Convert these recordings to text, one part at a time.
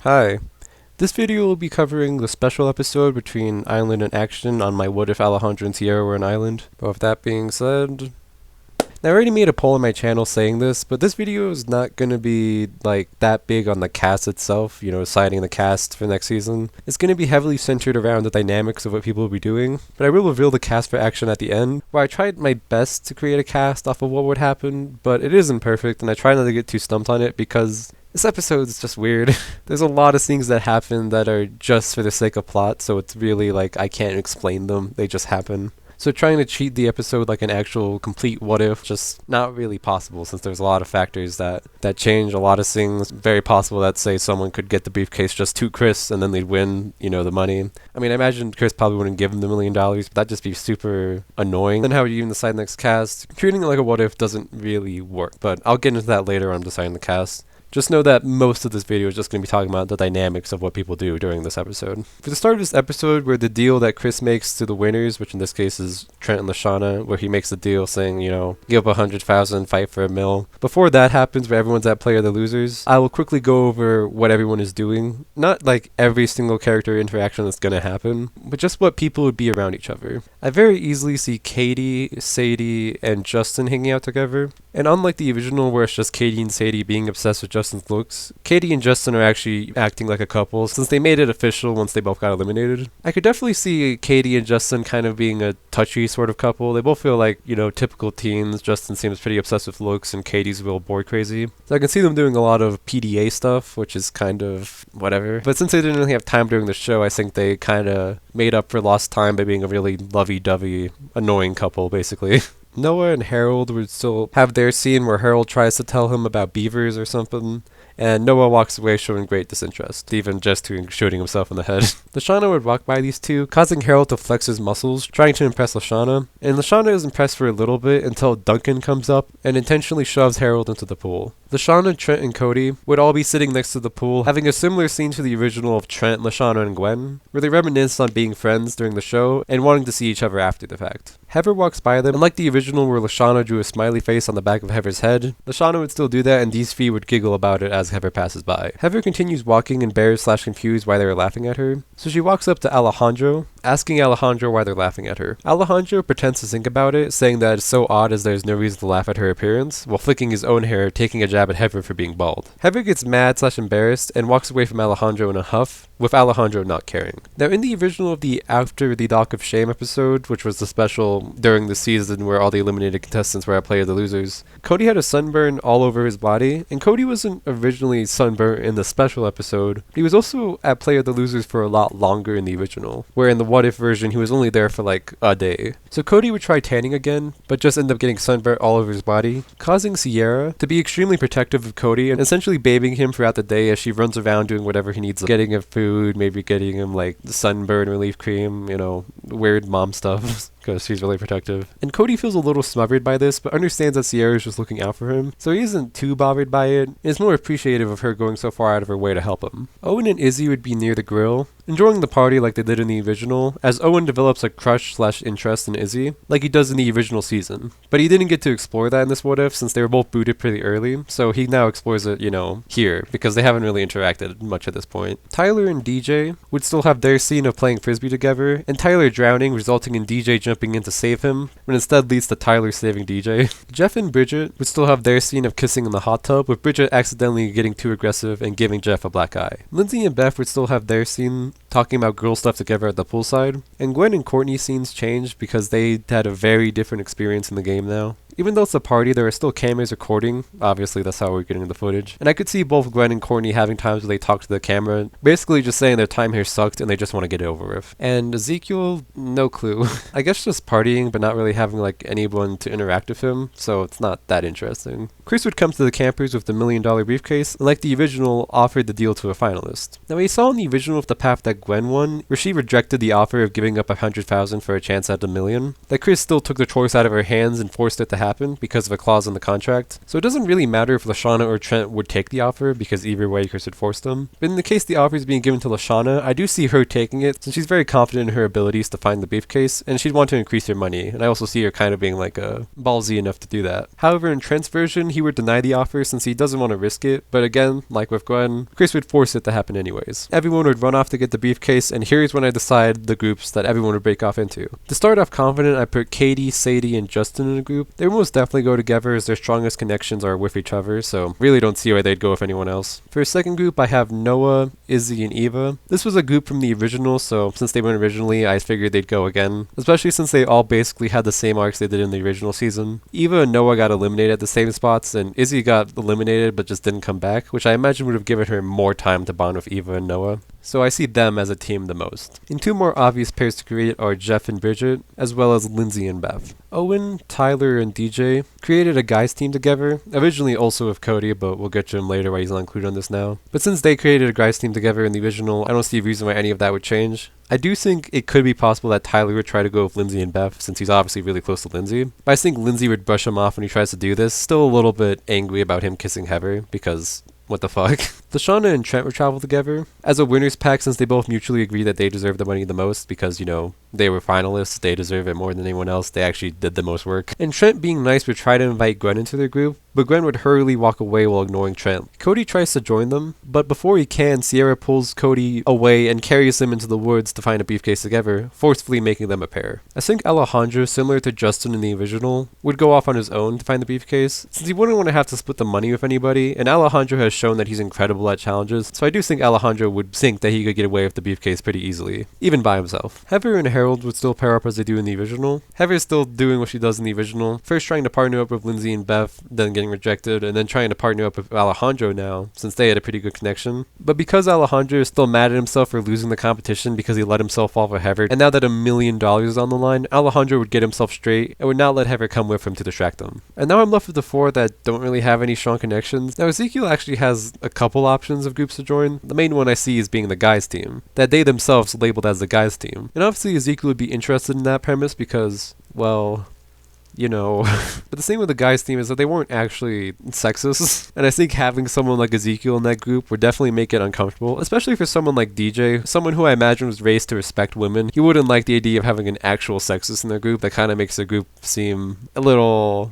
Hi. This video will be covering the special episode between Island and Action on my What If Alejandro and Sierra Were an Island. But with that being said, now, I already made a poll on my channel saying this, but this video is not going to be like that big on the cast itself, deciding the cast for next season. It's going to be heavily centered around the dynamics of what people will be doing, but I will reveal the cast for Action at the end, where I tried my best to create a cast off of what would happen, but it isn't perfect, and I try not to get too stumped on it because this episode is just weird. There's a lot of things that happen that are just for the sake of plot, so it's really like I can't explain them, they just happen. So trying to treat the episode like an actual complete what if, just not really possible since there's a lot of factors that change a lot of things. Very possible that, say, someone could get the briefcase just to Chris and then they'd win, the money. I mean, I imagine Chris probably wouldn't give him the $1 million, but that'd just be super annoying. Then how would you even decide next cast? Treating it like a what if doesn't really work, but I'll get into that later when I'm deciding the cast. Just know that most of this video is just going to be talking about the dynamics of what people do during this episode. For the start of this episode, where the deal that Chris makes to the winners, which in this case is Trent and Lashana, where he makes the deal saying, give up 100,000, fight for $1 million. Before that happens, where everyone's at play of the losers, I will quickly go over what everyone is doing. Not like every single character interaction that's going to happen, but just what people would be around each other. I very easily see Katie, Sadie, and Justin hanging out together. And unlike the original where it's just Katie and Sadie being obsessed with Justin's looks, Katie and Justin are actually acting like a couple since they made it official once they both got eliminated. I could definitely see Katie and Justin kind of being a touchy sort of couple. They both feel like, typical teens. Justin seems pretty obsessed with looks and Katie's real boy crazy. So I can see them doing a lot of PDA stuff, which is kind of whatever. But since they didn't really have time during the show, I think they kind of made up for lost time by being a really lovey-dovey, annoying couple, basically. Noah and Harold would still have their scene where Harold tries to tell him about beavers or something, and Noah walks away showing great disinterest, even gesturing shooting himself in the head. Lashana would walk by these two, causing Harold to flex his muscles, trying to impress Lashana, and Lashana is impressed for a little bit until Duncan comes up and intentionally shoves Harold into the pool. Lashana, Trent, and Cody would all be sitting next to the pool, having a similar scene to the original of Trent, Lashana, and Gwen, where they reminisce on being friends during the show and wanting to see each other after the fact. Heather walks by them, and like the original where Lashana drew a smiley face on the back of Heather's head, Lashana would still do that and these three would giggle about it as Heather passes by. Heather continues walking embarrassed/confused why they are laughing at her, so she walks up to Alejandro, asking Alejandro why they're laughing at her. Alejandro pretends to think about it, saying that it's so odd as there's no reason to laugh at her appearance, while flicking his own hair, taking a jab at Heather for being bald. Heather gets mad/embarrassed and walks away from Alejandro in a huff, with Alejandro not caring. Now in the original of the After the Dock of Shame episode, which was the special during the season where all the eliminated contestants were at play of the losers, Cody had a sunburn all over his body, and Cody wasn't originally sunburnt in the special episode. He was also at play of the losers for a lot longer in the original, where in the What If version he was only there for like a day. So Cody would try tanning again, but just end up getting sunburnt all over his body, causing Sierra to be extremely protective of Cody and essentially babying him throughout the day as she runs around doing whatever he needs, getting him food, maybe getting him like sunburn relief cream, weird mom stuff. Because she's really protective. And Cody feels a little smothered by this, but understands that Sierra is just looking out for him, so he isn't too bothered by it, and is more appreciative of her going so far out of her way to help him. Owen and Izzy would be near the grill, enjoying the party like they did in the original, as Owen develops a crush/interest in Izzy, like he does in the original season. But he didn't get to explore that in this What If, since they were both booted pretty early, so he now explores it, here, because they haven't really interacted much at this point. Tyler and DJ would still have their scene of playing frisbee together, and Tyler drowning, resulting in DJ jumping in to save him, but instead leads to Tyler saving DJ. Jeff and Bridget would still have their scene of kissing in the hot tub, with Bridget accidentally getting too aggressive and giving Jeff a black eye. Lindsay and Beth would still have their scene talking about girl stuff together at the poolside, and Gwen and Courtney's scenes changed because they had a very different experience in the game now. Even though it's a party, there are still cameras recording. Obviously, that's how we're getting the footage. And I could see both Gwen and Courtney having times where they talk to the camera, basically just saying their time here sucked and they just want to get it over with. And Ezekiel, no clue. I guess just partying, but not really having like anyone to interact with him, so it's not that interesting. Chris would come to the campers with the $1 million briefcase, and like the original, offered the deal to a finalist. Now we saw in the original of the path that Gwen won, where she rejected the offer of giving up 100,000 for a chance at $1 million, that Chris still took the choice out of her hands and forced it to happen happen because of a clause in the contract. So it doesn't really matter if Lashana or Trent would take the offer because either way Chris would force them. But in the case the offer is being given to Lashana, I do see her taking it since she's very confident in her abilities to find the briefcase and she'd want to increase her money, and I also see her kind of being like ballsy enough to do that. However, in Trent's version, he would deny the offer since he doesn't want to risk it, but again, like with Gwen, Chris would force it to happen anyways. Everyone would run off to get the briefcase, and here's when I decide the groups that everyone would break off into. To start off confident, I put Katie, Sadie, and Justin in a group. They would most definitely go together as their strongest connections are with each other, so really don't see why they'd go with anyone else. For a second group, I have Noah, Izzy, and Eva. This was a group from the original, so since they went originally, I figured they'd go again, especially since they all basically had the same arcs they did in the original season. Eva and Noah got eliminated at the same spots, and Izzy got eliminated but just didn't come back, which I imagine would have given her more time to bond with Eva and Noah. So I see them as a team the most. And two more obvious pairs to create are Jeff and Bridget, as well as Lindsay and Beth. Owen, Tyler, and DJ created a guys team together, originally also with Cody, but we'll get to him later why he's not included on this now. But since they created a guys team together in the original, I don't see a reason why any of that would change. I do think it could be possible that Tyler would try to go with Lindsay and Beth, since he's obviously really close to Lindsay. But I think Lindsay would brush him off when he tries to do this, still a little bit angry about him kissing Heather, because what the fuck? Lashana and Trent would travel together as a winner's pack since they both mutually agree that they deserve the money the most because, you know, they were finalists, they deserve it more than anyone else, they actually did the most work. And Trent, being nice, would try to invite Gwen into their group, but Gwen would hurriedly walk away while ignoring Trent. Cody tries to join them, but before he can, Sierra pulls Cody away and carries him into the woods to find a briefcase together, forcefully making them a pair. I think Alejandro, similar to Justin in the original, would go off on his own to find the briefcase, since he wouldn't want to have to split the money with anybody, and Alejandro has shown that he's incredible at challenges, so I do think Alejandro would think that he could get away with the briefcase pretty easily, even by himself. Heather and Harold would still pair up as they do in the original. Heather is still doing what she does in the original, first trying to partner up with Lindsay and Beth, then getting rejected, and then trying to partner up with Alejandro now, since they had a pretty good connection. But because Alejandro is still mad at himself for losing the competition because he let himself fall for Heather, and now that $1 million is on the line, Alejandro would get himself straight and would not let Heather come with him to distract him. And now I'm left with the four that don't really have any strong connections. Now Ezekiel actually has a couple options of groups to join. The main one I see is being the guys team, that they themselves labeled as the guys team. And obviously Ezekiel would be interested in that premise because, well, you know. But the thing with the guys team is that they weren't actually sexist, and I think having someone like Ezekiel in that group would definitely make it uncomfortable, especially for someone like DJ, someone who I imagine was raised to respect women. He wouldn't like the idea of having an actual sexist in their group. That kind of makes the group seem a little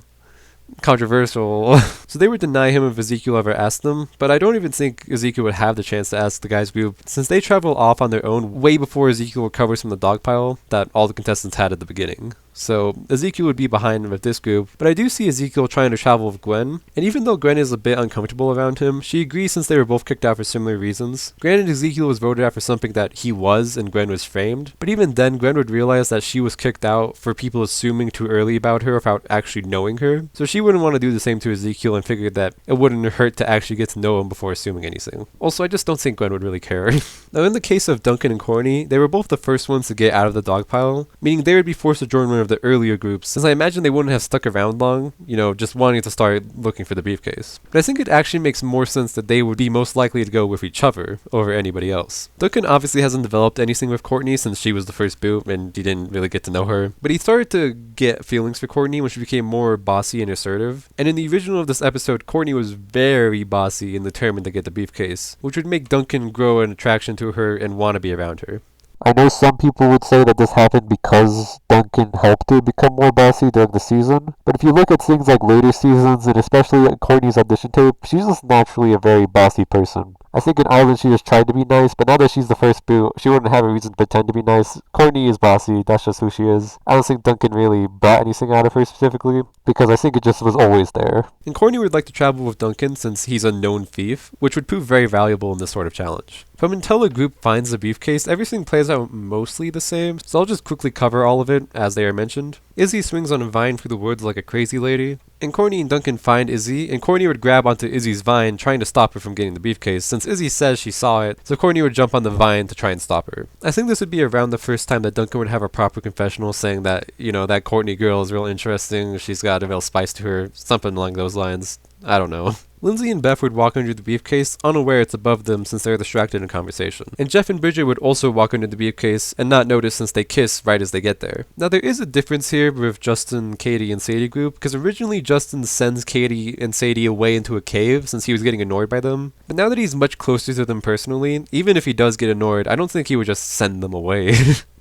controversial. So they would deny him if Ezekiel ever asked them, but I don't even think Ezekiel would have the chance to ask the guys group, since they travel off on their own way before Ezekiel recovers from the dog pile that all the contestants had at the beginning. So Ezekiel would be behind with this group, but I do see Ezekiel trying to travel with Gwen, and even though Gwen is a bit uncomfortable around him, she agrees since they were both kicked out for similar reasons. Granted, Ezekiel was voted out for something that he was and Gwen was framed, but even then Gwen would realize that she was kicked out for people assuming too early about her without actually knowing her, so she wouldn't want to do the same to Ezekiel and figured that it wouldn't hurt to actually get to know him before assuming anything. Also, I just don't think Gwen would really care. Now in the case of Duncan and Courtney, they were both the first ones to get out of the dog pile, meaning they would be forced to join one of the earlier groups, since I imagine they wouldn't have stuck around long, you know, just wanting to start looking for the briefcase. But I think it actually makes more sense that they would be most likely to go with each other over anybody else. Duncan obviously hasn't developed anything with Courtney since she was the first boot and he didn't really get to know her, but he started to get feelings for Courtney when she became more bossy and assertive. And in the original of this episode, Courtney was very bossy and determined to get the briefcase, which would make Duncan grow an attraction to her and want to be around her. I know some people would say that this happened because Duncan helped her become more bossy during the season, but if you look at things like later seasons, and especially at Courtney's audition tape, she's just naturally a very bossy person. I think in Ireland she just tried to be nice, but now that she's the first boot, she wouldn't have a reason to pretend to be nice. Courtney is bossy, that's just who she is. I don't think Duncan really brought anything out of her specifically, because I think it just was always there. And Courtney would like to travel with Duncan since he's a known thief, which would prove very valuable in this sort of challenge. From until the group finds the briefcase, everything plays out mostly the same, so I'll just quickly cover all of it, as they are mentioned. Izzy swings on a vine through the woods like a crazy lady, and Courtney and Duncan find Izzy, and Courtney would grab onto Izzy's vine, trying to stop her from getting the briefcase, since Izzy says she saw it, so Courtney would jump on the vine to try and stop her. I think this would be around the first time that Duncan would have a proper confessional saying that, you know, that Courtney girl is real interesting, she's got a real spice to her, something along those lines. I don't know. Lindsay and Beth would walk under the briefcase, unaware it's above them since they're distracted in conversation. And Jeff and Bridget would also walk under the briefcase and not notice since they kiss right as they get there. Now there is a difference here with Justin, Katie, and Sadie group, because originally Justin sends Katie and Sadie away into a cave since he was getting annoyed by them. But now that he's much closer to them personally, even if he does get annoyed, I don't think he would just send them away.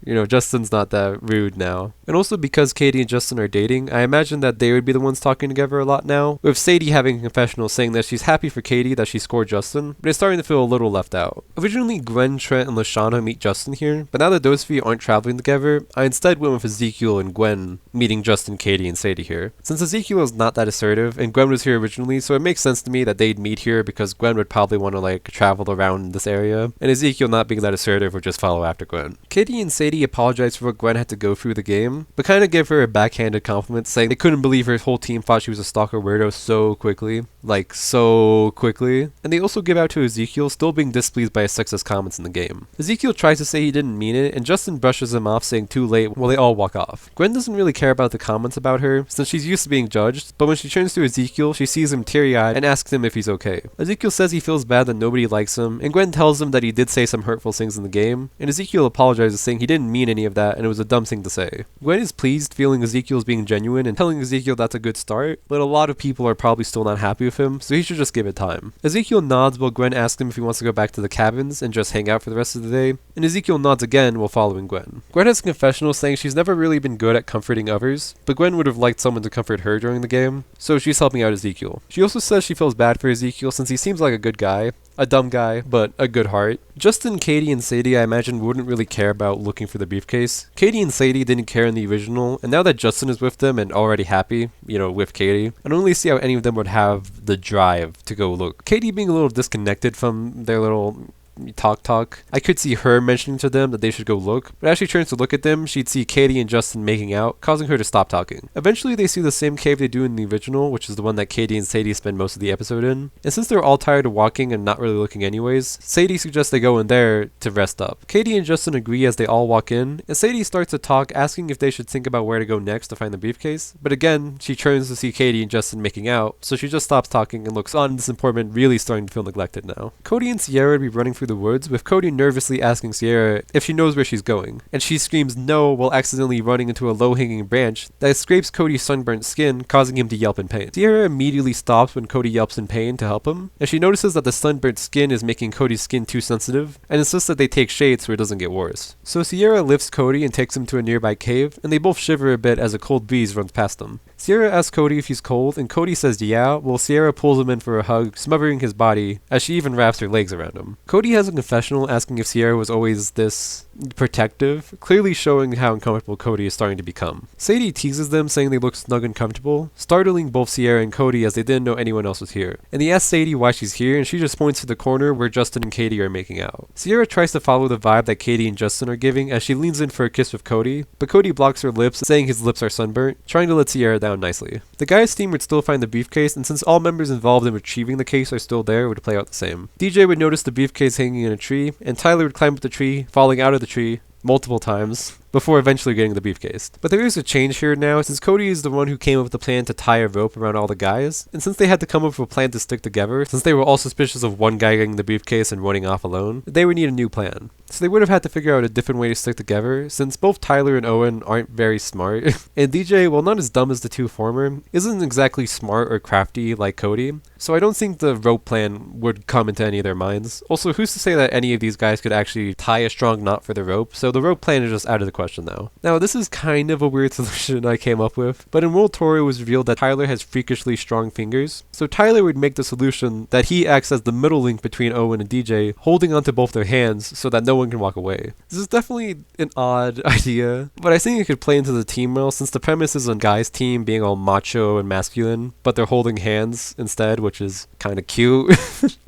You know, Justin's not that rude now. And also because Katie and Justin are dating, I imagine that they would be the ones talking together a lot now, with Sadie having a confessional saying that she's happy for Katie that she scored Justin, but is starting to feel a little left out. Originally, Gwen, Trent, and Lashana meet Justin here, but now that those three aren't traveling together, I instead went with Ezekiel and Gwen meeting Justin, Katie, and Sadie here. Since Ezekiel is not that assertive, and Gwen was here originally, so it makes sense to me that they'd meet here because Gwen would probably want to travel around this area, and Ezekiel not being that assertive would just follow after Gwen. Katie and Sadie apologized for what Gwen had to go through the game, but kind of give her a backhanded compliment saying they couldn't believe her whole team thought she was a stalker weirdo so quickly. So quickly. And they also give out to Ezekiel, still being displeased by his sexist comments in the game. Ezekiel tries to say he didn't mean it, and Justin brushes him off saying too late while they all walk off. Gwen doesn't really care about the comments about her, since she's used to being judged, but when she turns to Ezekiel, she sees him teary-eyed and asks him if he's okay. Ezekiel says he feels bad that nobody likes him, and Gwen tells him that he did say some hurtful things in the game, and Ezekiel apologizes saying he didn't mean any of that and it was a dumb thing to say. Gwen is pleased feeling Ezekiel's being genuine and telling Ezekiel that's a good start, but a lot of people are probably still not happy with him, so he should just give it time. Ezekiel nods while Gwen asks him if he wants to go back to the cabins and just hang out for the rest of the day, and Ezekiel nods again while following Gwen. Gwen has a confessional saying she's never really been good at comforting others, but Gwen would have liked someone to comfort her during the game, so she's helping out Ezekiel. She also says she feels bad for Ezekiel since he seems like a good guy, a dumb guy, but a good heart. Justin, Katie, and Sadie I imagine wouldn't really care about looking for the briefcase. Katie and Sadie didn't care in the original, and now that Justin is with them and already happy, with Katie, I don't really see how any of them would have the drive to go look. Katie being a little disconnected from their little talk. I could see her mentioning to them that they should go look, but as she turns to look at them, she'd see Katie and Justin making out, causing her to stop talking. Eventually, they see the same cave they do in the original, which is the one that Katie and Sadie spend most of the episode in, and since they're all tired of walking and not really looking anyways, Sadie suggests they go in there to rest up. Katie and Justin agree as they all walk in, and Sadie starts to talk, asking if they should think about where to go next to find the briefcase, but again, she turns to see Katie and Justin making out, so she just stops talking and looks on. This apartment really starting to feel neglected now. Cody and Sierra would be running through the woods, with Cody nervously asking Sierra if she knows where she's going, and she screams no while accidentally running into a low-hanging branch that scrapes Cody's sunburnt skin, causing him to yelp in pain. Sierra immediately stops when Cody yelps in pain to help him, and she notices that the sunburnt skin is making Cody's skin too sensitive, and insists that they take shades so it doesn't get worse. So Sierra lifts Cody and takes him to a nearby cave, and they both shiver a bit as a cold breeze runs past them. Sierra asks Cody if he's cold, and Cody says yeah, while Sierra pulls him in for a hug, smothering his body, as she even wraps her legs around him. Cody has a confessional asking if Sierra was always this protective, clearly showing how uncomfortable Cody is starting to become. Sadie teases them, saying they look snug and comfortable, startling both Sierra and Cody as they didn't know anyone else was here. And they ask Sadie why she's here, and she just points to the corner where Justin and Katie are making out. Sierra tries to follow the vibe that Katie and Justin are giving as she leans in for a kiss with Cody, but Cody blocks her lips, saying his lips are sunburnt, trying to let Sierra down nicely. The guys' team would still find the briefcase, and since all members involved in retrieving the case are still there, it would play out the same. DJ would notice the briefcase hanging in a tree, and Tyler would climb up the tree, falling out of the tree multiple times before eventually getting the briefcase. But there is a change here now, since Cody is the one who came up with the plan to tie a rope around all the guys, and since they had to come up with a plan to stick together, since they were all suspicious of one guy getting the briefcase and running off alone, they would need a new plan. So they would have had to figure out a different way to stick together, since both Tyler and Owen aren't very smart, and DJ, while not as dumb as the two former, isn't exactly smart or crafty like Cody, so I don't think the rope plan would come into any of their minds. Also, who's to say that any of these guys could actually tie a strong knot for the rope, so the rope plan is just out of the question now. Now, this is kind of a weird solution I came up with, but in World Tour it was revealed that Tyler has freakishly strong fingers, so Tyler would make the solution that he acts as the middle link between Owen and DJ, holding onto both their hands so that no one can walk away. This is definitely an odd idea, but I think it could play into the team well, since the premise is a guy's team being all macho and masculine, but they're holding hands instead, which is kind of cute.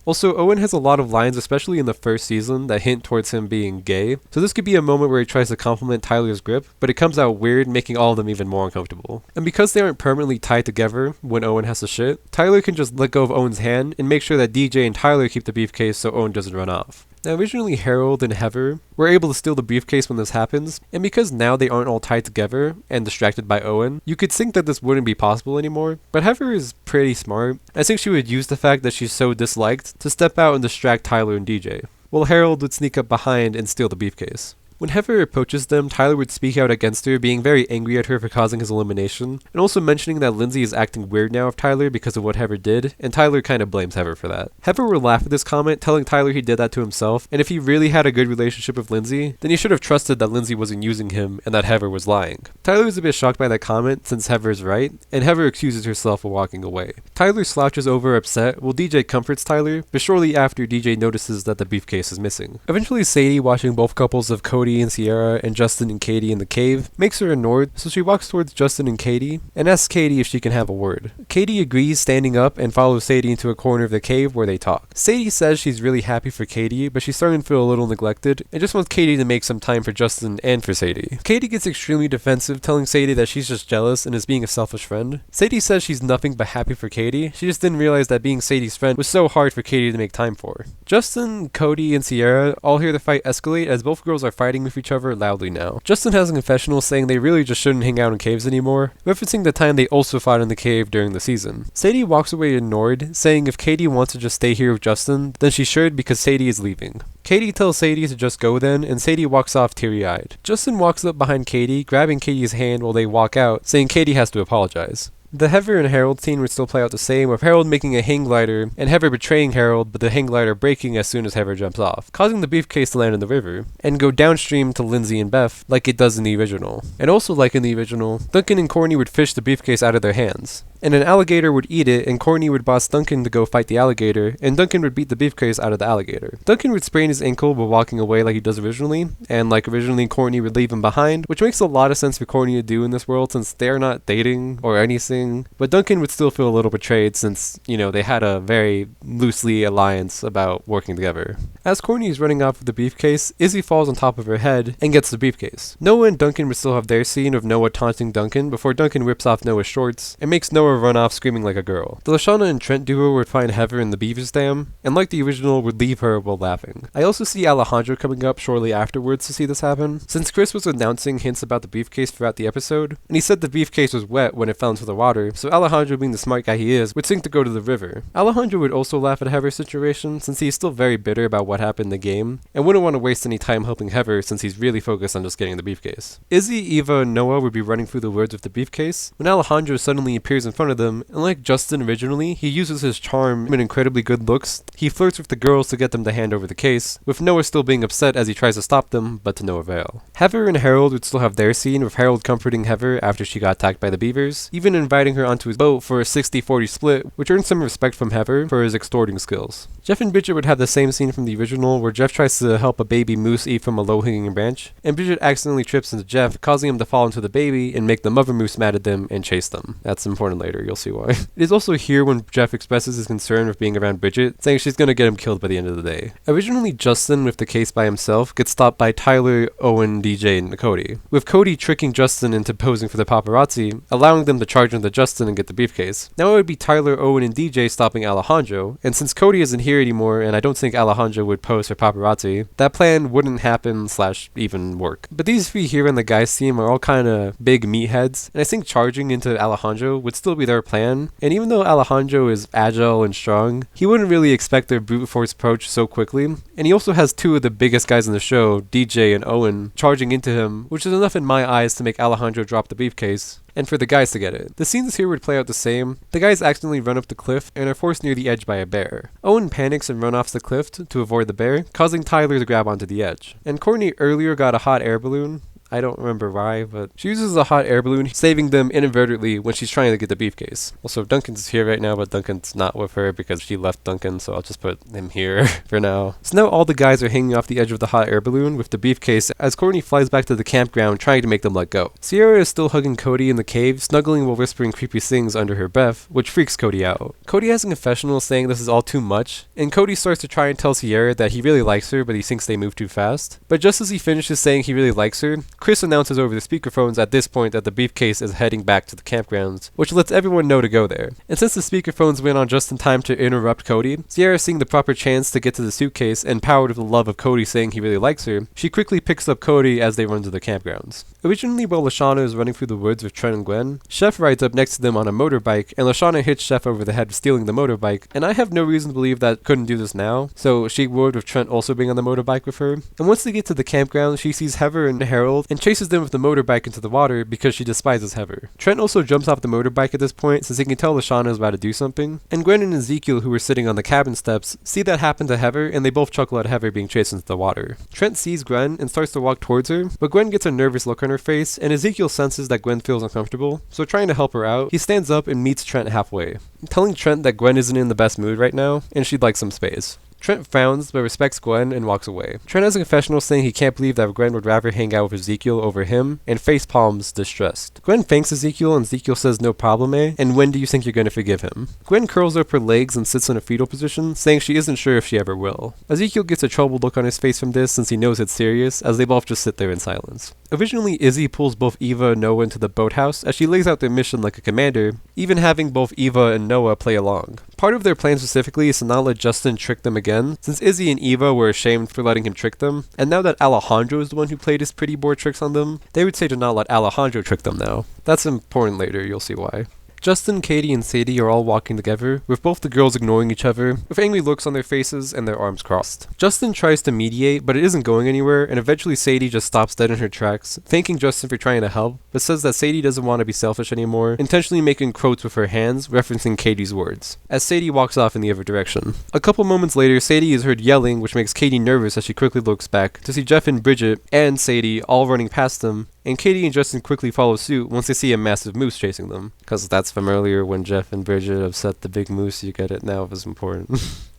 Also, Owen has a lot of lines, especially in the first season, that hint towards him being gay, so this could be a moment where he tries to compliment Tyler's grip, but it comes out weird, making all of them even more uncomfortable. And because they aren't permanently tied together when Owen has to shit, Tyler can just let go of Owen's hand and make sure that DJ and Tyler keep the briefcase so Owen doesn't run off. Now originally Harold and Heather were able to steal the briefcase when this happens, and because now they aren't all tied together and distracted by Owen, you could think that this wouldn't be possible anymore, but Heather is pretty smart. I think she would use the fact that she's so disliked to step out and distract Tyler and DJ, while Harold would sneak up behind and steal the briefcase. When Heather approaches them, Tyler would speak out against her, being very angry at her for causing his elimination, and also mentioning that Lindsay is acting weird now of Tyler because of what Heather did, and Tyler kind of blames Heather for that. Heather would laugh at this comment, telling Tyler he did that to himself, and if he really had a good relationship with Lindsay, then he should have trusted that Lindsay wasn't using him and that Heather was lying. Tyler is a bit shocked by that comment since Heather is right, and Heather excuses herself for walking away. Tyler slouches over upset while DJ comforts Tyler, but shortly after DJ notices that the briefcase is missing. Eventually Sadie, watching both couples of Cody and Sierra and Justin and Katie in the cave, makes her annoyed, so she walks towards Justin and Katie and asks Katie if she can have a word. Katie agrees, standing up, and follows Sadie into a corner of the cave where they talk. Sadie says she's really happy for Katie, but she's starting to feel a little neglected and just wants Katie to make some time for Justin and for Sadie. Katie gets extremely defensive, telling Sadie that she's just jealous and is being a selfish friend. Sadie says she's nothing but happy for Katie, she just didn't realize that being Sadie's friend was so hard for Katie to make time for. Justin, Cody, and Sierra all hear the fight escalate as both girls are fighting with each other loudly now. Justin has a confessional saying they really just shouldn't hang out in caves anymore, referencing the time they also fought in the cave during the season. Sadie walks away annoyed, saying if Katie wants to just stay here with Justin, then she should because Sadie is leaving. Katie tells Sadie to just go then, and Sadie walks off teary-eyed. Justin walks up behind Katie, grabbing Katie's hand while they walk out, saying Katie has to apologize. The Heather and Harold scene would still play out the same, with Harold making a hang glider and Heather betraying Harold, but the hang glider breaking as soon as Heather jumps off, causing the briefcase to land in the river, and go downstream to Lindsay and Beth, like it does in the original. And also like in the original, Duncan and Courtney would fish the briefcase out of their hands, and an alligator would eat it, and Courtney would boss Duncan to go fight the alligator, and Duncan would beat the briefcase out of the alligator. Duncan would sprain his ankle while walking away like he does originally, and like originally Courtney would leave him behind, which makes a lot of sense for Courtney to do in this world since they're not dating or anything, but Duncan would still feel a little betrayed since, you know, they had a very loosely alliance about working together. As Courtney is running off with the briefcase, Izzy falls on top of her head and gets the briefcase. Noah and Duncan would still have their scene of Noah taunting Duncan before Duncan rips off Noah's shorts and makes Noah run off screaming like a girl. The Lashana and Trent duo would find Heather in the Beaver's Dam, and like the original, would leave her while laughing. I also see Alejandro coming up shortly afterwards to see this happen, since Chris was announcing hints about the briefcase throughout the episode, and he said the briefcase was wet when it fell into the water, so Alejandro, being the smart guy he is, would think to go to the river. Alejandro would also laugh at Heather's situation, since he's still very bitter about what happened in the game, and wouldn't want to waste any time helping Heather since he's really focused on just getting the briefcase. Izzy, Eva, and Noah would be running through the woods with the briefcase, when Alejandro suddenly appears in front of them, and like Justin originally, he uses his charm and incredibly good looks. He flirts with the girls to get them to hand over the case, with Noah still being upset as he tries to stop them, but to no avail. Heather and Harold would still have their scene, with Harold comforting Heather after she got attacked by the beavers, even inviting her onto his boat for a 60-40 split, which earned some respect from Heather for his extorting skills. Jeff and Bridget would have the same scene from the original, where Jeff tries to help a baby moose eat from a low-hanging branch, and Bridget accidentally trips into Jeff, causing him to fall into the baby and make the mother moose mad at them and chase them. That's important later, you'll see why. It is also here when Jeff expresses his concern with being around Bridget, saying she's gonna get him killed by the end of the day. Originally, Justin, with the case by himself, gets stopped by Tyler, Owen, DJ, and Cody, with Cody tricking Justin into posing for the paparazzi, allowing them to charge into Justin and get the briefcase. Now it would be Tyler, Owen, and DJ stopping Alejandro, and since Cody isn't here anymore, and I don't think Alejandro would pose for paparazzi, that plan wouldn't happen / even work. But these three here on the guys team are all kinda big meatheads, and I think charging into Alejandro would still be their plan, and even though Alejandro is agile and strong, he wouldn't really expect their brute force approach so quickly, and he also has two of the biggest guys in the show, DJ and Owen, charging into him, which is enough in my eyes to make Alejandro drop the briefcase, and for the guys to get it. The scenes here would play out the same. The guys accidentally run up the cliff and are forced near the edge by a bear. Owen panics and runs off the cliff to avoid the bear, causing Tyler to grab onto the edge. And Courtney earlier got a hot air balloon. I don't remember why, but she uses a hot air balloon, saving them inadvertently when she's trying to get the briefcase. Also, Duncan's here right now, but Duncan's not with her because she left Duncan, so I'll just put him here for now. So now all the guys are hanging off the edge of the hot air balloon with the briefcase as Courtney flies back to the campground trying to make them let go. Sierra is still hugging Cody in the cave, snuggling while whispering creepy things under her breath, which freaks Cody out. Cody has a confessional saying this is all too much, and Cody starts to try and tell Sierra that he really likes her, but he thinks they move too fast. But just as he finishes saying he really likes her, Chris announces over the speakerphones at this point that the briefcase is heading back to the campgrounds, which lets everyone know to go there. And since the speakerphones went on just in time to interrupt Cody, Sierra seeing the proper chance to get to the suitcase and powered with the love of Cody saying he really likes her, she quickly picks up Cody as they run to the campgrounds. Originally, while Lashana is running through the woods with Trent and Gwen, Chef rides up next to them on a motorbike, and Lashana hits Chef over the head for stealing the motorbike, and I have no reason to believe that couldn't do this now, so she would with Trent also being on the motorbike with her. And once they get to the campground, she sees Heather and Harold, and chases them with the motorbike into the water because she despises Heather. Trent also jumps off the motorbike at this point since he can tell Lashana is about to do something, and Gwen and Ezekiel, who were sitting on the cabin steps, see that happen to Heather, and they both chuckle at Heather being chased into the water. Trent sees Gwen and starts to walk towards her, but Gwen gets a nervous look on her face, and Ezekiel senses that Gwen feels uncomfortable, so trying to help her out, he stands up and meets Trent halfway, telling Trent that Gwen isn't in the best mood right now, and she'd like some space. Trent frowns but respects Gwen and walks away. Trent has a confessional saying he can't believe that Gwen would rather hang out with Ezekiel over him, and face palms distressed. Gwen thanks Ezekiel and Ezekiel says no problem, and when do you think you're going to forgive him? Gwen curls up her legs and sits in a fetal position, saying she isn't sure if she ever will. Ezekiel gets a troubled look on his face from this since he knows it's serious, as they both just sit there in silence. Originally, Izzy pulls both Eva and Noah into the boathouse as she lays out their mission like a commander, even having both Eva and Noah play along. Part of their plan specifically is to not let Justin trick them again, since Izzy and Eva were ashamed for letting him trick them, and now that Alejandro is the one who played his pretty boy tricks on them, they would say to not let Alejandro trick them now. That's important later, you'll see why. Justin, Katie, and Sadie are all walking together, with both the girls ignoring each other, with angry looks on their faces and their arms crossed. Justin tries to mediate, but it isn't going anywhere, and eventually Sadie just stops dead in her tracks, thanking Justin for trying to help, but says that Sadie doesn't want to be selfish anymore, intentionally making quotes with her hands, referencing Katie's words, as Sadie walks off in the other direction. A couple moments later, Sadie is heard yelling, which makes Katie nervous as she quickly looks back to see Jeff and Bridget and Sadie all running past them, and Katie and Justin quickly follow suit once they see a massive moose chasing them. Because that's from earlier when Jeff and Bridget upset the big moose, you get it now if it's important.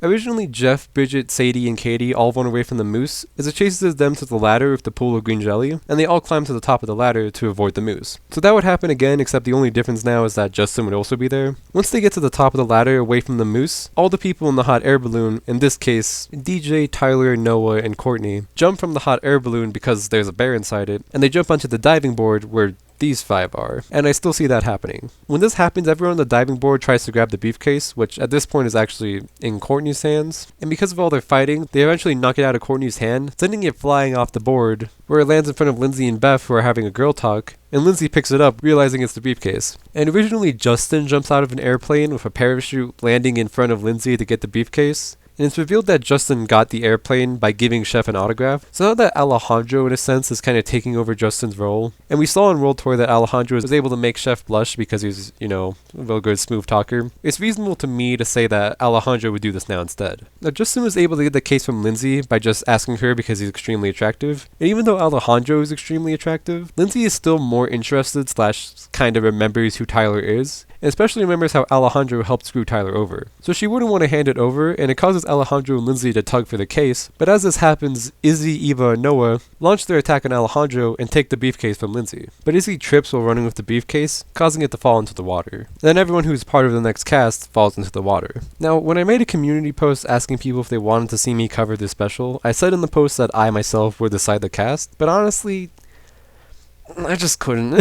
Originally, Jeff, Bridget, Sadie, and Katie all run away from the moose as it chases them to the ladder with the pool of green jelly, and they all climb to the top of the ladder to avoid the moose. So that would happen again, except the only difference now is that Justin would also be there. Once they get to the top of the ladder away from the moose, all the people in the hot air balloon, in this case, DJ, Tyler, Noah, and Courtney, jump from the hot air balloon because there's a bear inside it, and they jump onto the diving board where these 5 are, and I still see that happening. When this happens, everyone on the diving board tries to grab the briefcase, which at this point is actually in Courtney's hands, and because of all their fighting, they eventually knock it out of Courtney's hand, sending it flying off the board, where it lands in front of Lindsay and Beth, who are having a girl talk, and Lindsay picks it up, realizing it's the briefcase. And originally, Justin jumps out of an airplane with a parachute landing in front of Lindsay to get the briefcase, and it's revealed that Justin got the airplane by giving Chef an autograph. So now that Alejandro, in a sense, is kind of taking over Justin's role, and we saw in World Tour that Alejandro was able to make Chef blush because he's, a real good smooth talker, it's reasonable to me to say that Alejandro would do this now instead. Now, Justin was able to get the case from Lindsay by just asking her because he's extremely attractive, and even though Alejandro is extremely attractive, Lindsay is still more interested / kind of remembers who Tyler is, and especially remembers how Alejandro helped screw Tyler over. So she wouldn't want to hand it over, and it causes Alejandro and Lindsay to tug for the case, but as this happens, Izzy, Eva, and Noah launch their attack on Alejandro and take the briefcase from Lindsay. But Izzy trips while running with the briefcase, causing it to fall into the water. Then everyone who's part of the next cast falls into the water. Now, when I made a community post asking people if they wanted to see me cover this special, I said in the post that I myself would decide the cast, but honestly, I just couldn't.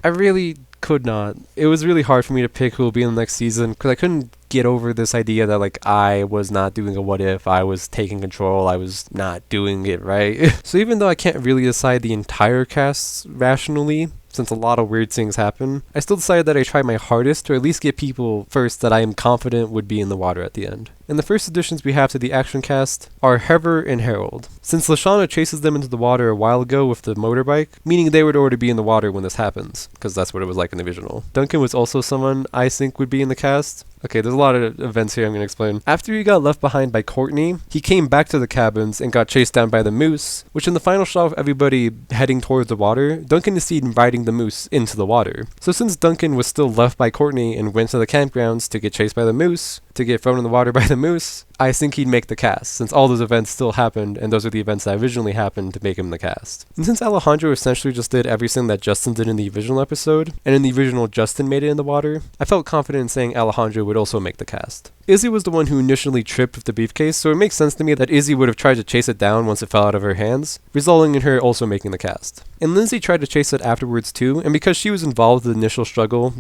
I really could not. It was really hard for me to pick who will be in the next season because I couldn't get over this idea that I was not doing a what if, I was taking control, I was not doing it right. So even though I can't really decide the entire cast rationally, since a lot of weird things happen, I still decided that I tried my hardest to at least get people first that I am confident would be in the water at the end. And the first additions we have to the action cast are Heather and Harold. Since Lashana chases them into the water a while ago with the motorbike, meaning they would already be in the water when this happens, because that's what it was like in the original. Duncan was also someone I think would be in the cast. Okay, there's a lot of events here I'm going to explain. After he got left behind by Courtney, he came back to the cabins and got chased down by the moose, which in the final shot of everybody heading towards the water, Duncan is seen riding the moose into the water. So since Duncan was still left by Courtney and went to the campgrounds to get chased by the moose, to get thrown in the water by the moose, I think he'd make the cast, since all those events still happened, and those are the events that originally happened to make him the cast. And since Alejandro essentially just did everything that Justin did in the original episode, and in the original Justin made it in the water, I felt confident in saying Alejandro would also make the cast. Izzy was the one who initially tripped with the briefcase, so it makes sense to me that Izzy would have tried to chase it down once it fell out of her hands, resulting in her also making the cast. And Lindsay tried to chase it afterwards too, and because she was involved with the initial struggle,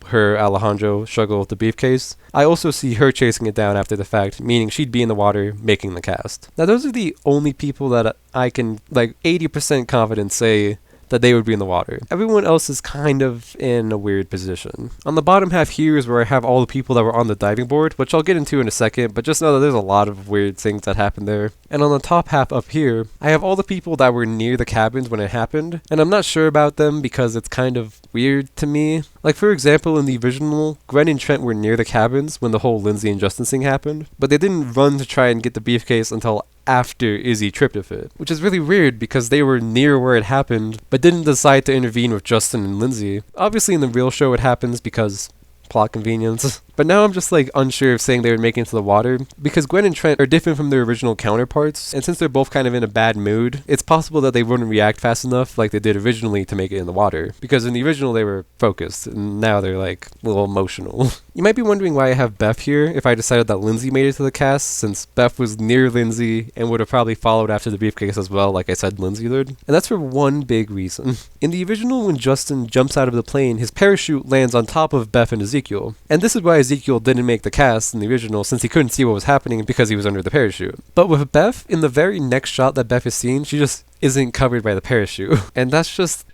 her Alejandro struggle with the briefcase, I also see her chasing it down after the fact, meaning she'd be in the water making the cast. Now those are the only people that I can 80% confident say that they would be in the water. Everyone else is kind of in a weird position. On the bottom half here is where I have all the people that were on the diving board, which I'll get into in a second, but just know that there's a lot of weird things that happened there. And on the top half up here, I have all the people that were near the cabins when it happened, and I'm not sure about them because it's kind of weird to me. Like for example, in the original, Gwen and Trent were near the cabins when the whole Lindsay and Justin thing happened, but they didn't run to try and get the briefcase until after Izzy tripped with it, which is really weird because they were near where it happened, but didn't decide to intervene with Justin and Lindsay. Obviously in the real show it happens because plot convenience. But now I'm just unsure of saying they would make it into the water, because Gwen and Trent are different from their original counterparts, and since they're both kind of in a bad mood, it's possible that they wouldn't react fast enough like they did originally to make it in the water, because in the original they were focused, and now they're a little emotional. You might be wondering why I have Beth here if I decided that Lindsay made it to the cast, since Beth was near Lindsay and would have probably followed after the briefcase as well, like I said Lindsay did. And that's for one big reason. In the original, when Justin jumps out of the plane, his parachute lands on top of Beth and Ezekiel, and this is why Ezekiel didn't make the cast in the original, since he couldn't see what was happening because he was under the parachute. But with Beth, in the very next shot that Beth is seen, she just isn't covered by the parachute. And that's just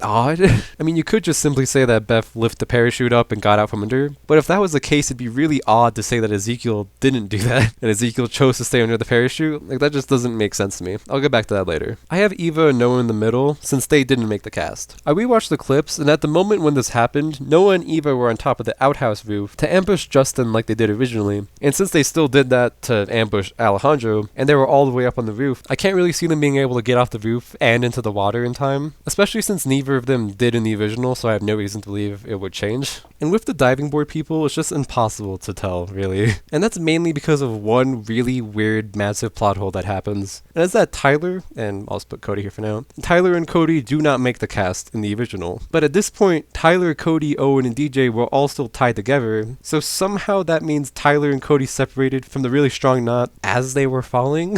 odd. I mean, you could just simply say that Beth lifted the parachute up and got out from under, but if that was the case, it'd be really odd to say that Ezekiel didn't do that, and Ezekiel chose to stay under the parachute. That just doesn't make sense to me. I'll get back to that later. I have Eva and Noah in the middle, since they didn't make the cast. I rewatched the clips, and at the moment when this happened, Noah and Eva were on top of the outhouse roof to ambush Justin like they did originally, and since they still did that to ambush Alejandro, and they were all the way up on the roof, I can't really see them being able to get off the roof and into the water in time, especially since neither of them did in the original, so I have no reason to believe it would change. And with the diving board people, it's just impossible to tell, really. And that's mainly because of one really weird, massive plot hole that happens. And it's that Tyler, and I'll just put Cody here for now, Tyler and Cody do not make the cast in the original. But at this point, Tyler, Cody, Owen, and DJ were all still tied together, so somehow that means Tyler and Cody separated from the really strong knot as they were falling.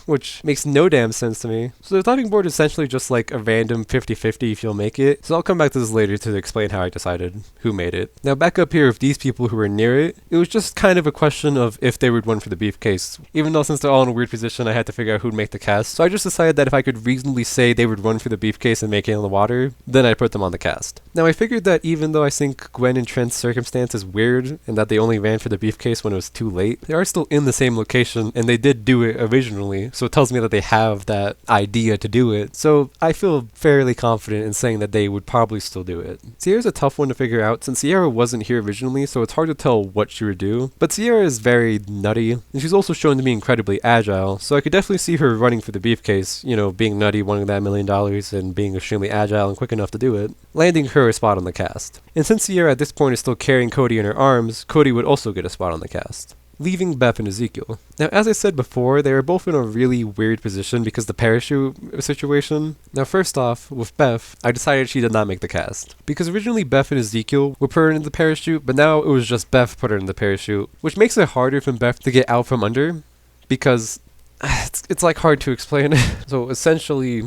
Which makes no damn sense to me. So the diving board is essentially just a random 50-50 if you'll make it. So I'll come back to this later to explain how I decided who made it. Now back up here with these people who were near it, it was just kind of a question of if they would run for the briefcase. Even though since they're all in a weird position, I had to figure out who'd make the cast. So I just decided that if I could reasonably say they would run for the briefcase and make it in the water, then I'd put them on the cast. Now I figured that even though I think Gwen and Trent's circumstance is weird, and that they only ran for the briefcase when it was too late, they are still in the same location, and they did do it originally. So it tells me that they have that idea to do it. So I feel fairly confident in saying that they would probably still do it. Sierra's a tough one to figure out since Sierra wasn't here originally, so it's hard to tell what she would do. But Sierra is very nutty, and she's also shown to be incredibly agile, so I could definitely see her running for the briefcase, being nutty, wanting that $1 million, and being extremely agile and quick enough to do it, landing her a spot on the cast. And since Sierra at this point is still carrying Cody in her arms, Cody would also get a spot on the cast, leaving Beth and Ezekiel. Now, as I said before, they were both in a really weird position because the parachute situation. Now, first off, with Beth, I decided she did not make the cast. Because originally Beth and Ezekiel were put her in the parachute, but now it was just Beth put her in the parachute, which makes it harder for Beth to get out from under, because it's hard to explain. So essentially,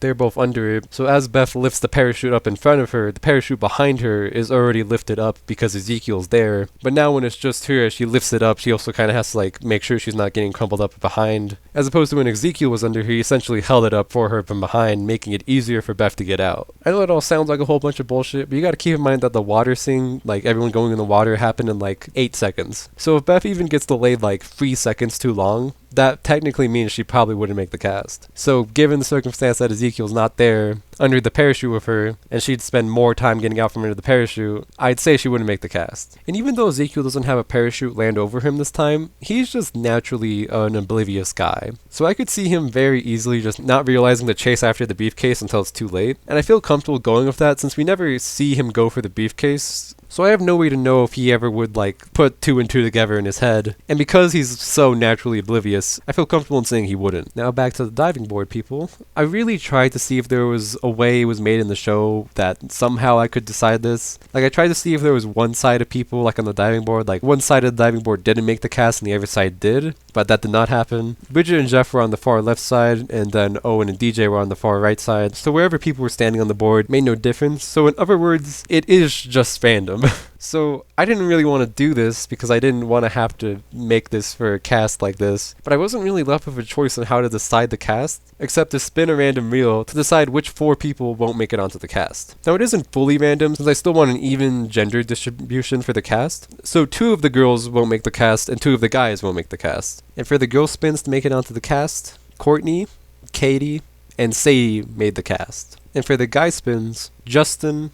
they're both under it. So as Beth lifts the parachute up in front of her, the parachute behind her is already lifted up because Ezekiel's there. But now when it's just her, as she lifts it up, she also kind of has to make sure she's not getting crumpled up behind. As opposed to when Ezekiel was under her, he essentially held it up for her from behind, making it easier for Beth to get out. I know it all sounds like a whole bunch of bullshit, but you gotta keep in mind that the water scene, everyone going in the water, happened in 8 seconds. So if Beth even gets delayed 3 seconds too long, that technically means she probably wouldn't make the cast. So given the circumstance that Ezekiel's not there under the parachute with her, and she'd spend more time getting out from under the parachute, I'd say she wouldn't make the cast. And even though Ezekiel doesn't have a parachute land over him this time, he's just naturally an oblivious guy. So I could see him very easily just not realizing the chase after the briefcase until it's too late. And I feel comfortable going with that since we never see him go for the briefcase. So I have no way to know if he ever would like put two and two together in his head. And because he's so naturally oblivious, I feel comfortable in saying he wouldn't. Now back to the diving board, people. I really tried to see if there was a way it was made in the show that somehow I could decide this. Like I tried to see if there was one side of people like on the diving board, like one side of the diving board didn't make the cast and the other side did, but that did not happen. Bridget and Jeff were on the far left side, and then Owen and DJ were on the far right side. So wherever people were standing on the board made no difference. So in other words, it is just random. So I didn't really want to do this because I didn't want to have to make this for a cast like this, but I wasn't really left with a choice on how to decide the cast, except to spin a random wheel to decide which 4 people won't make it onto the cast. Now it isn't fully random since I still want an even gender distribution for the cast, so 2 of the girls won't make the cast and 2 of the guys won't make the cast. And for the girl spins to make it onto the cast, Courtney, Katie, and Sadie made the cast. And for the guy spins, Justin,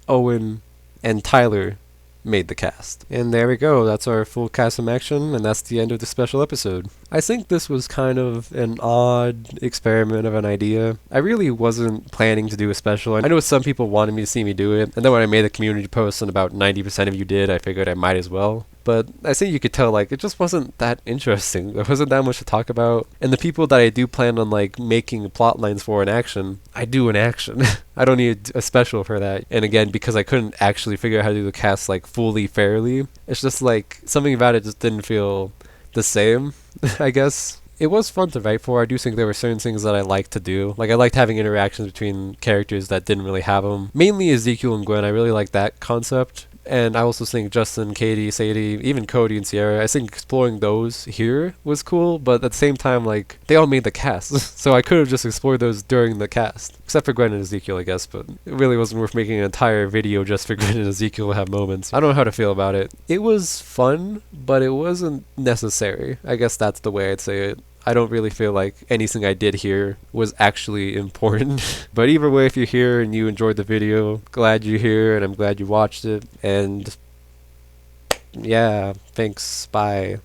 Owen, and Tyler made the cast. And there we go, that's our full cast in action, and that's the end of the special episode. I think this was kind of an odd experiment of an idea. I really wasn't planning to do a special. I know some people wanted me to see me do it, and then when I made a community post and about 90% of you did, I figured I might as well. But I think you could tell, like, it just wasn't that interesting. There wasn't that much to talk about. And the people that I do plan on, like, making plot lines for in action, I do in action. I don't need a special for that. And again, because I couldn't actually figure out how to do the cast, like, fully fairly, it's just, like, something about it just didn't feel the same, I guess. It was fun to write for. I do think there were certain things that I liked to do. Like, I liked having interactions between characters that didn't really have them. Mainly Ezekiel and Gwen. I really liked that concept. And I also think Justin, Katie, Sadie, even Cody and Sierra, I think exploring those here was cool, but at the same time, like, they all made the cast. So I could have just explored those during the cast. Except for Gwen and Ezekiel, I guess, but it really wasn't worth making an entire video just for Gwen and Ezekiel to have moments. I don't know how to feel about it. It was fun, but it wasn't necessary. I guess that's the way I'd say it. I don't really feel like anything I did here was actually important. But either way, if you're here and you enjoyed the video, glad you're here and I'm glad you watched it. And yeah, thanks, bye.